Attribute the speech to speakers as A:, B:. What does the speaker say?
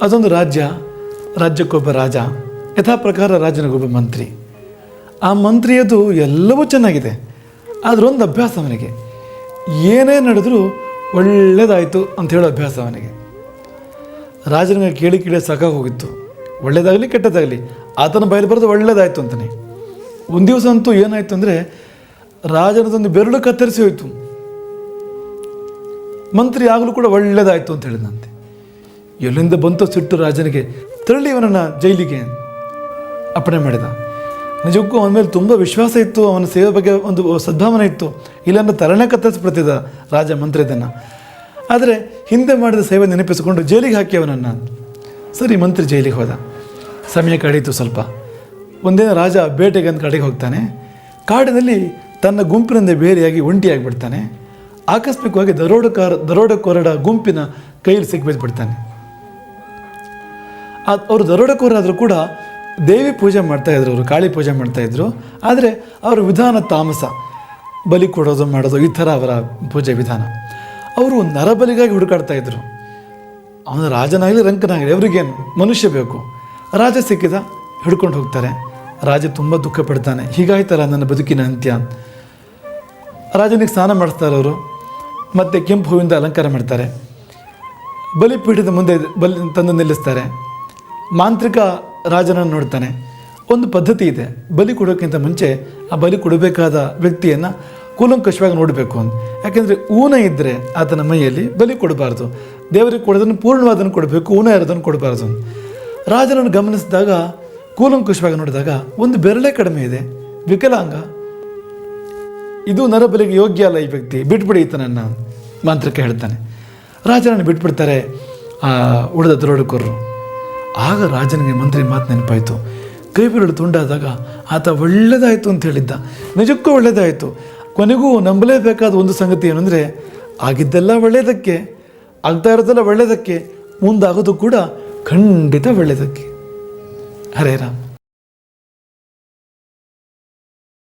A: ಅದೊಂದು ರಾಜ್ಯಕ್ಕೊಬ್ಬ ರಾಜ, ಯಥಾ ಪ್ರಕಾರ ರಾಜನಿಗೊಬ್ಬ ಮಂತ್ರಿ. ಆ ಮಂತ್ರಿಯದು ಎಲ್ಲವೂ ಚೆನ್ನಾಗಿದೆ, ಆದರೆ ಒಂದು ಅಭ್ಯಾಸ ಅವನಿಗೆ, ಏನೇ ನಡೆದರೂ ಒಳ್ಳೆಯದಾಯಿತು ಅಂತ ಹೇಳೋ ಅಭ್ಯಾಸ ಅವನಿಗೆ. ರಾಜನಿಗೆ ಕೇಳಿ ಸಾಕಾಗಿ ಹೋಗಿತ್ತು, ಒಳ್ಳೆಯದಾಗಲಿ ಕೆಟ್ಟದಾಗಲಿ ಆತನ ಬಾಯಲ್ಲಿ ಬರೋದು ಒಳ್ಳೆಯದಾಯಿತು ಅಂತಾನೆ. ಒಂದು ದಿವಸ ಅಂತೂ ಏನಾಯಿತು ಅಂದರೆ, ರಾಜನದೊಂದು ಬೆರಳು ಕತ್ತರಿಸಿ ಹೋಯಿತು. ಮಂತ್ರಿ ಆಗಲೂ ಕೂಡ ಒಳ್ಳೆಯದಾಯಿತು ಅಂತ ಹೇಳಿದಂತೆ. ಎಲ್ಲಿಂದ ಬಂತು ಸಿಟ್ಟು ರಾಜನಿಗೆ, ತಳ್ಳಿ ಇವನನ್ನು ಜೈಲಿಗೆ ಅಪ್ಪಣೆ ಮಾಡಿದ. ನಿಜಕ್ಕೂ ಅವನ ಮೇಲೆ ತುಂಬ ವಿಶ್ವಾಸ ಇತ್ತು, ಅವನ ಸೇವೆ ಬಗ್ಗೆ ಒಂದು ಸದ್ಭಾವನೆ ಇತ್ತು, ಇಲ್ಲಾಂದ್ರೆ ತರಣೆ ಕತ್ತರಿಸ್ಬಿಡ್ತಿದ್ದ ರಾಜ ಮಂತ್ರಿದನ್ನು. ಆದರೆ ಹಿಂದೆ ಮಾಡಿದ ಸೇವೆ ನೆನಪಿಸಿಕೊಂಡು ಜೈಲಿಗೆ ಹಾಕಿ ಅವನನ್ನು. ಸರಿ, ಮಂತ್ರಿ ಜೈಲಿಗೆ ಹೋದ. ಸಮಯ ಕಳೀತು ಸ್ವಲ್ಪ. ಒಂದಿನ ರಾಜ ಬೇಟೆಗೆ ಅಂತ ಕಡೆಗೆ ಹೋಗ್ತಾನೆ. ಕಾಡಿನಲ್ಲಿ ತನ್ನ ಗುಂಪಿನಿಂದ ಬೇರೆಯಾಗಿ ಒಂಟಿಯಾಗಿಬಿಡ್ತಾನೆ. ಆಕಸ್ಮಿಕವಾಗಿ ದರೋಡೆಕೋರರ ಗುಂಪಿನ ಕೈಯಲ್ಲಿ ಸಿಕ್ಕಿಬಿಡ್ತಾನೆ. ಅವರು ದರೋಡೆಕೋರಾದರೂ ಕೂಡ ದೇವಿ ಪೂಜೆ ಮಾಡ್ತಾಯಿದ್ರು, ಅವರು ಕಾಳಿ ಪೂಜೆ ಮಾಡ್ತಾಯಿದ್ರು. ಆದರೆ ಅವರ ವಿಧಾನ ತಾಮಸ, ಬಲಿ ಕೊಡೋದು ಮಾಡೋದು ಈ ಥರ ಅವರ ಪೂಜೆ ವಿಧಾನ. ಅವರು ನರಬಲಿಗಾಗಿ ಹುಡುಕಾಡ್ತಾಯಿದ್ರು. ಅವನ ರಾಜನಾಗಲಿ ರಂಕನಾಗಲಿ ಅವರಿಗೇನು, ಮನುಷ್ಯ ಬೇಕು. ರಾಜ ಸಿಕ್ಕಿದ, ಹಿಡ್ಕೊಂಡು ಹೋಗ್ತಾರೆ. ರಾಜ ತುಂಬ ದುಃಖ ಪಡ್ತಾನೆ, ಹೀಗಾಯ್ತಲ್ಲ ನನ್ನ ಬದುಕಿನ ಅಂತ್ಯ. ರಾಜನಿಗೆ ಸ್ನಾನ ಮಾಡಿಸ್ತಾರೆ ಅವರು, ಮತ್ತು ಕೆಂಪು ಹೂವಿಂದ ಅಲಂಕಾರ ಮಾಡ್ತಾರೆ. ಬಲಿಪೀಠದ ಮುಂದೆ ತಂದು ನಿಲ್ಲಿಸ್ತಾರೆ. ಮಾಂತ್ರಿಕ ರಾಜನನ್ನು ನೋಡ್ತಾನೆ. ಒಂದು ಪದ್ಧತಿ ಇದೆ, ಬಲಿ ಕೊಡೋಕ್ಕಿಂತ ಮುಂಚೆ ಆ ಬಲಿ ಕೊಡಬೇಕಾದ ವ್ಯಕ್ತಿಯನ್ನು ಕೂಲಂಕಷವಾಗಿ ನೋಡಬೇಕು ಅಂತ. ಯಾಕೆಂದರೆ ಊನ ಇದ್ದರೆ ಆತನ ಮೈಯಲ್ಲಿ ಬಲಿ ಕೊಡಬಾರ್ದು, ದೇವರಿಗೆ ಕೊಡೋದನ್ನು ಪೂರ್ಣವಾದನ್ನು ಕೊಡಬೇಕು, ಊನ ಇರೋದನ್ನು ಕೊಡಬಾರ್ದು. ರಾಜನನ್ನು ಗಮನಿಸಿದಾಗ, ಕೂಲಂಕಷವಾಗಿ ನೋಡಿದಾಗ ಒಂದು ಬೆರಳೇ ಕಡಿಮೆ ಇದೆ, ವಿಕಲಾಂಗ, ಇದು ನರಬಲಿಗೆ ಯೋಗ್ಯ ಅಲ್ಲ ಈ ವ್ಯಕ್ತಿ, ಬಿಟ್ಬಿಡಿ ಈತನನ್ನು ಮಾಂತ್ರಿಕ ಹೇಳ್ತಾನೆ. ರಾಜನನ್ನು ಬಿಟ್ಬಿಡ್ತಾರೆ ಉಳಿದ ದರೋಡೆಕೋರರು. ಆಗ ರಾಜನಿಗೆ ಮಂತ್ರಿ ಮಾತು ನೆನಪಾಯಿತು. ಕೈ ಬೆರಳು ತುಂಡಾದಾಗ ಆತ ಒಳ್ಳೆಯದಾಯಿತು ಅಂತ ಹೇಳಿದ್ದ, ನಿಜಕ್ಕೂ ಒಳ್ಳೆಯದಾಯಿತು. ಕೊನೆಗೂ ನಂಬಲೇಬೇಕಾದ ಒಂದು ಸಂಗತಿ ಏನಂದರೆ, ಆಗಿದ್ದೆಲ್ಲ ಒಳ್ಳೆಯದಕ್ಕೆ, ಆಗ್ತಾ ಇರೋದೆಲ್ಲ ಒಳ್ಳೆಯದಕ್ಕೆ, ಮುಂದಾಗೋದು ಕೂಡ ಖಂಡಿತ ಒಳ್ಳೆಯದಕ್ಕೆ. ಹರೇ ರಾಮ್.